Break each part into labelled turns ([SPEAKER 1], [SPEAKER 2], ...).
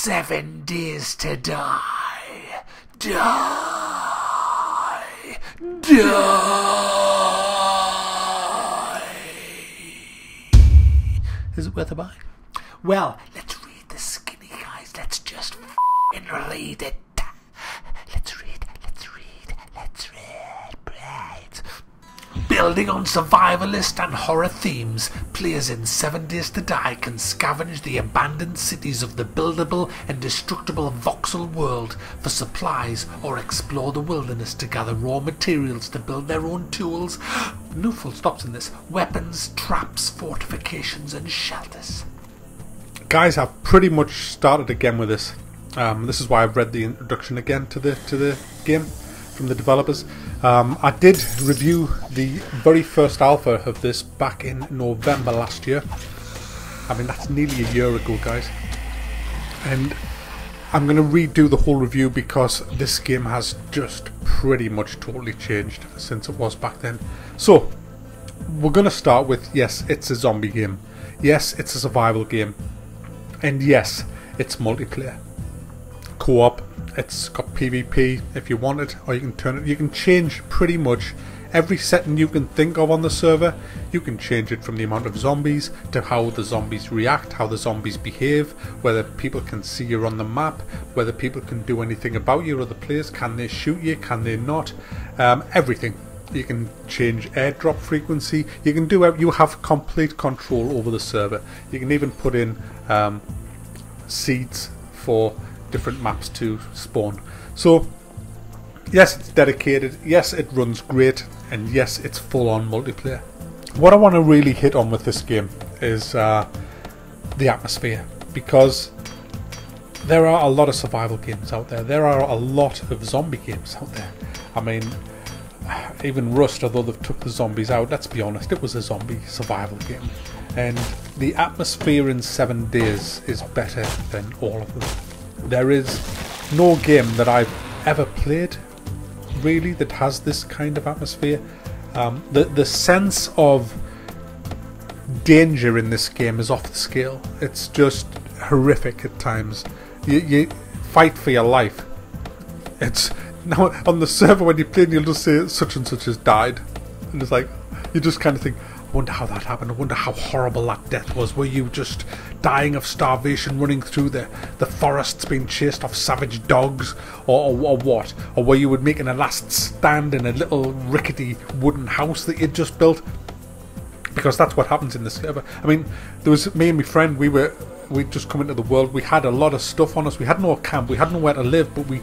[SPEAKER 1] 7 days to die. Die. Die. Is it worth a buy? Well, let's read the skinny, guys. Let's just f***ing read it. Let's read. Right. Building on survivalist and horror themes, players in 7 Days to Die can scavenge the abandoned cities of the buildable and destructible Voxel world for supplies or explore the wilderness to gather raw materials to build their own tools. No full stops in this. Weapons, traps, fortifications and shelters.
[SPEAKER 2] Guys, I've pretty much started again with this. This is why I've read the introduction again to the game from the developers. I did review the very first alpha of this back in November last year. I mean, that's nearly a year ago, guys. And I'm going to redo the whole review because this game has just pretty much totally changed since it was back then. So, we're going to start with, yes, it's a zombie game. Yes, it's a survival game. And yes, it's multiplayer. Co-op. It's got PvP if you want it, or you can turn it. You can change pretty much every setting you can think of on the server. You can change it from the amount of zombies to how the zombies react, how the zombies behave, whether people can see you on the map, whether people can do anything about you or other players. Can they shoot you? Can they not? Everything. You can change airdrop frequency. You can do. You have complete control over the server. You can even put in seeds for different maps to spawn. So yes, it's dedicated, yes it runs great, and yes it's full on multiplayer. What I want to really hit on with this game is the atmosphere, because there are a lot of survival games out there. There are a lot of zombie games out there. I mean, even Rust, although they've took the zombies out, let's be honest, it was a zombie survival game. And the atmosphere in 7 Days is better than all of them. There is no game that I've ever played, really, that has this kind of atmosphere. The sense of danger in this game is off the scale. It's just horrific at times. You fight for your life. It's now on the server when you play, and you'll just say such and such has died, and it's like you just kind of think, I wonder how that happened. I wonder how horrible that death was. Were you just dying of starvation, running through the forests, being chased off savage dogs, or what? Or were you making a last stand in a little rickety wooden house that you'd just built? Because that's what happens in the server. I mean, there was me and my friend. We'd just come into the world. We had a lot of stuff on us. We had no camp. We had nowhere to live, but we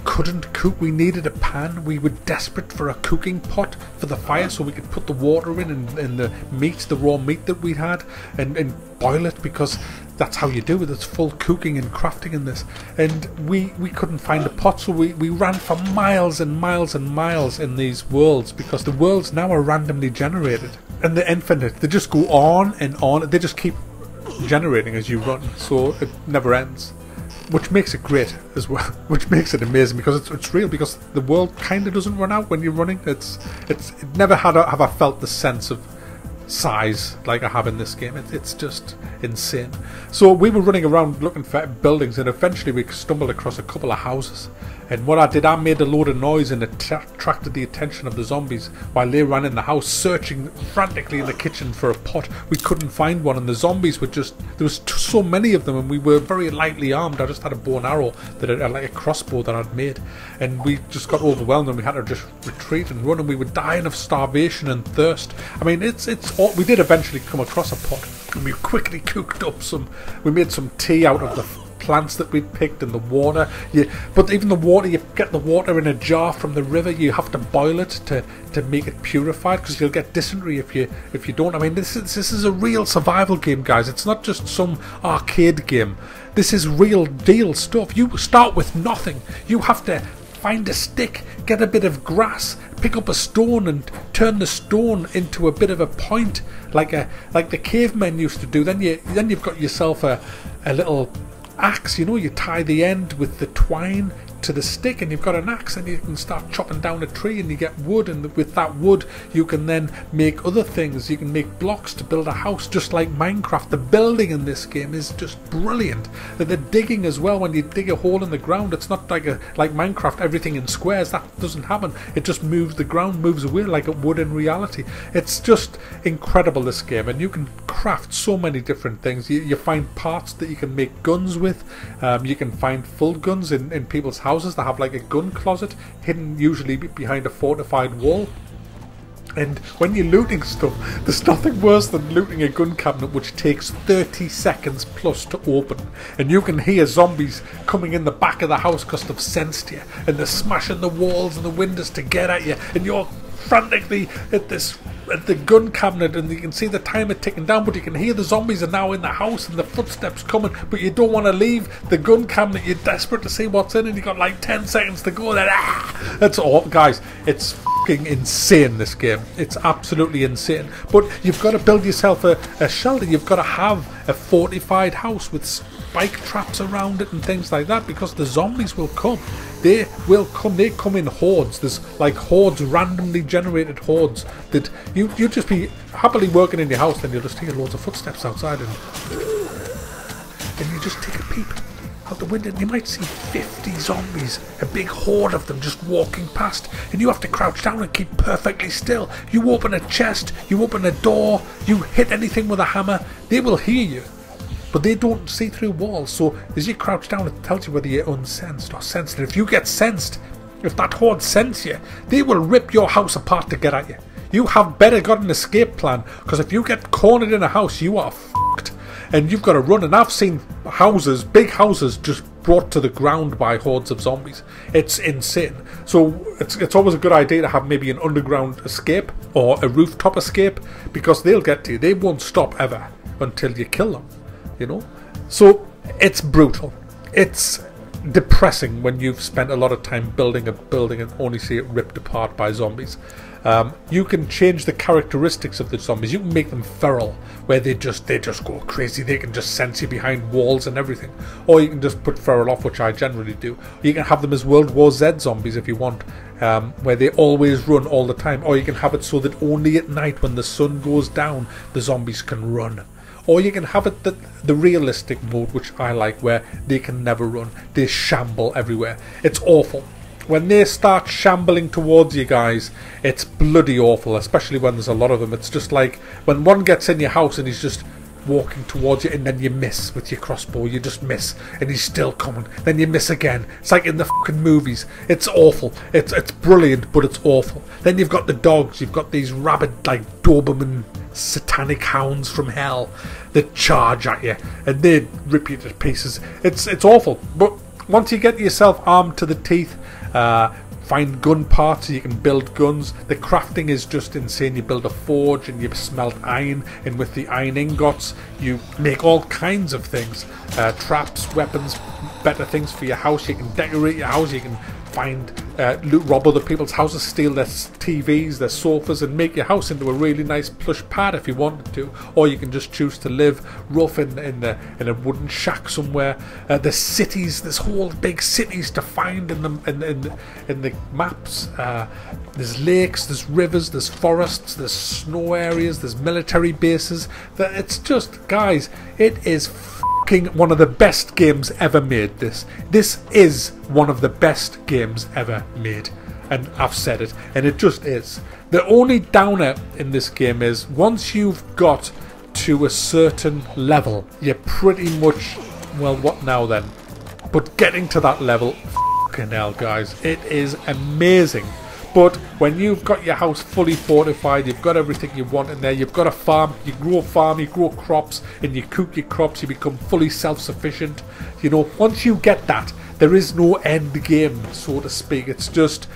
[SPEAKER 2] couldn't cook. We needed a pan. We were desperate for a cooking pot for the fire so we could put the water in and the meat, the raw meat that we had, and boil it, because that's how you do it. It's full cooking and crafting in this. And we couldn't find a pot, so we ran for miles and miles and miles in these worlds, because the worlds now are randomly generated. And they're infinite. They just go on and on. They just keep generating as you run, so it never ends. Which makes it great as well, which makes it amazing, because it's real, because the world kind of doesn't run out when you're running. It never have I felt the sense of size like I have in this game. It's just insane. So we were running around looking for buildings, and eventually we stumbled across a couple of houses. And what I did, I made a load of noise and attracted the attention of the zombies while they ran in the house, searching frantically in the kitchen for a pot. We couldn't find one, and the zombies were just, there was so many of them, and we were very lightly armed. I just had a bow and arrow, like a crossbow that I'd made, and we just got overwhelmed, and we had to just retreat and run, and we were dying of starvation and thirst. I mean, we did eventually come across a pot, and we quickly cooked up we made some tea out of the plants that we'd picked, and the water. But even the water, you get the water in a jar from the river. You have to boil it to make it purified, because you'll get dysentery if you don't. I mean, this is a real survival game, guys. It's not just some arcade game. This is real deal stuff. You start with nothing. You have to find a stick, get a bit of grass, pick up a stone, and turn the stone into a bit of a point, like the cavemen used to do. Then you've got yourself a little axe. You know, you tie the end with the twine, to the stick and you've got an axe and you can start chopping down a tree and you get wood, and with that wood you can then make other things. You can make blocks to build a house, just like Minecraft. The building in this game is just brilliant. The digging as well, when you dig a hole in the ground, it's not like Minecraft, everything in squares. That doesn't happen. It just moves, the ground moves away like it would in reality. It's just incredible, this game, and you can craft so many different things. You find parts that you can make guns with. You can find full guns in people's houses. They have like a gun closet hidden usually behind a fortified wall. And when you're looting stuff, there's nothing worse than looting a gun cabinet which takes 30 seconds plus to open. And you can hear zombies coming in the back of the house because they've sensed you. And they're smashing the walls and the windows to get at you. And you're frantically at the gun cabinet, and you can see the timer ticking down, but you can hear the zombies are now in the house and the footsteps coming, but you don't want to leave the gun cabinet. You're desperate to see what's in, and you've got like 10 seconds to go. Then that's all, guys. It's fucking insane, this game. It's absolutely insane. But you've got to build yourself a shelter. You've got to have a fortified house with spike traps around it and things like that, because the zombies will come. They will come. They come in hordes. There's like hordes, randomly generated hordes, that you just be happily working in your house, then you'll just hear loads of footsteps outside, and you just take a peep out the window and you might see 50 zombies, a big horde of them just walking past, and you have to crouch down and keep perfectly still. You open a chest, you open a door, you hit anything with a hammer, they will hear you. But they don't see through walls, so as you crouch down, it tells you whether you're unsensed or sensed. And if you get sensed, if that horde sense you, they will rip your house apart to get at you. You have better got an escape plan, because if you get cornered in a house, you are fucked. And you've got to run. And I've seen houses, big houses, just brought to the ground by hordes of zombies. It's insane. So it's always a good idea to have maybe an underground escape or a rooftop escape, because they'll get to you. They won't stop ever until you kill them. You know, so it's brutal. It's depressing when you've spent a lot of time building a building and only see it ripped apart by zombies. You can change the characteristics of the zombies. You can make them feral, where they just go crazy. They can just sense you behind walls and everything. Or you can just put feral off, which I generally do. You can have them as World War Z zombies if you want, where they always run all the time. Or you can have it so that only at night, when the sun goes down, the zombies can run. Or you can have it the realistic mode, which I like, where they can never run. They shamble everywhere. It's awful. When they start shambling towards you guys, it's bloody awful, especially when there's a lot of them. It's just like when one gets in your house and he's just walking towards you, and then you miss with your crossbow. You just miss, and he's still coming. Then you miss again. It's like in the fucking movies. It's awful. It's brilliant, but it's awful. Then you've got the dogs. You've got these rabid, like Doberman satanic hounds from hell that charge at you, and they rip you to pieces. It's awful. But once you get yourself armed to the teeth, find gun parts so you can build guns. The crafting is just insane. You build a forge and you smelt iron, and with the iron ingots you make all kinds of things, traps, weapons, better things for your house. You can decorate your house. You can find rob other people's houses, steal their TVs, their sofas, and make your house into a really nice plush pad if you wanted to. Or you can just choose to live rough in a wooden shack somewhere. There's cities, there's whole big cities to find in the maps. There's lakes, there's rivers, there's forests, there's snow areas, there's military bases. It's just, guys, it is one of the best games ever made. This is one of the best games ever made, and I've said it, and it just is. The only downer in this game is once you've got to a certain level, you're pretty much, well, what now then? But getting to that level, fucking hell, guys, it is amazing. But when you've got your house fully fortified, you've got everything you want in there, you've got a farm, you grow crops, and you cook your crops, you become fully self-sufficient. You know, once you get that, there is no end game, so to speak. It's just,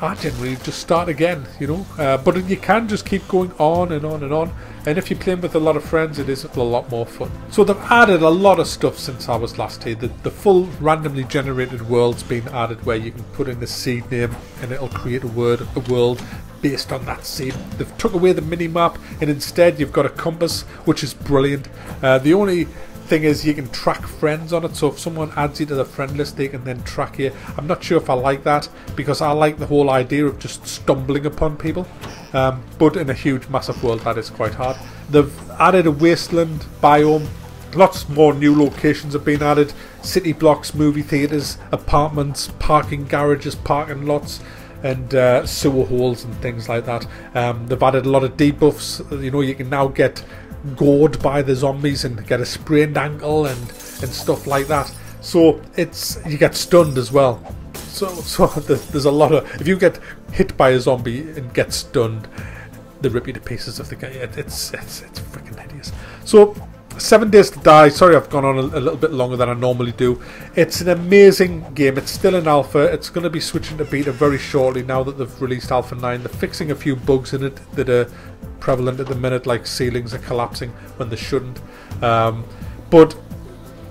[SPEAKER 2] I generally just start again, you know. But you can just keep going on and on and on. And if you're playing with a lot of friends, it is a lot more fun. So they've added a lot of stuff since I was last here. The full randomly generated world's been added, where you can put in the seed name and it'll create a world based on that seed. They've took away the mini-map, and instead you've got a compass, which is brilliant. The only thing is, you can track friends on it, so if someone adds you to the friend list, they can then track you. I'm not sure if I like that, because I like the whole idea of just stumbling upon people, but in a huge massive world that is quite hard. They've added a wasteland biome, lots more new locations have been added, city blocks, movie theatres, apartments, parking garages, parking lots, and sewer holes and things like that. They've added a lot of debuffs. You know, you can now get gored by the zombies and get a sprained ankle and stuff like that. So you get stunned as well. So there's a lot of, if you get hit by a zombie and get stunned, they rip you to pieces of the game. It's freaking hideous. So 7 Days to Die, sorry I've gone on a little bit longer than I normally do. It's an amazing game. It's still in alpha. It's going to be switching to beta very shortly now that they've released alpha 9. They're fixing a few bugs in it that are prevalent at the minute, like ceilings are collapsing when they shouldn't. But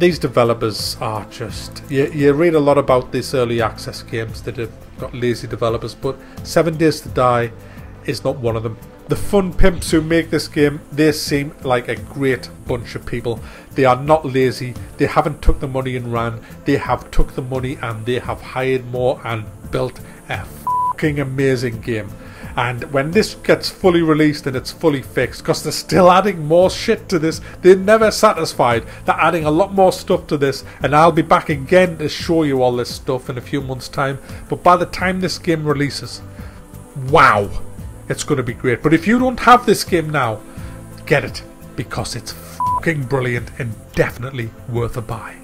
[SPEAKER 2] these developers are just... You read a lot about these early access games that have got lazy developers, but 7 Days to Die is not one of them. The fun pimps who make this game, they seem like a great bunch of people. They are not lazy. They haven't took the money and ran. They have took the money and they have hired more and built a fucking amazing game. And when this gets fully released and it's fully fixed, because they're still adding more shit to this, they're never satisfied. They're adding a lot more stuff to this, and I'll be back again to show you all this stuff in a few months' time. But by the time this game releases, wow, it's going to be great. But if you don't have this game now, get it, because it's fucking brilliant and definitely worth a buy.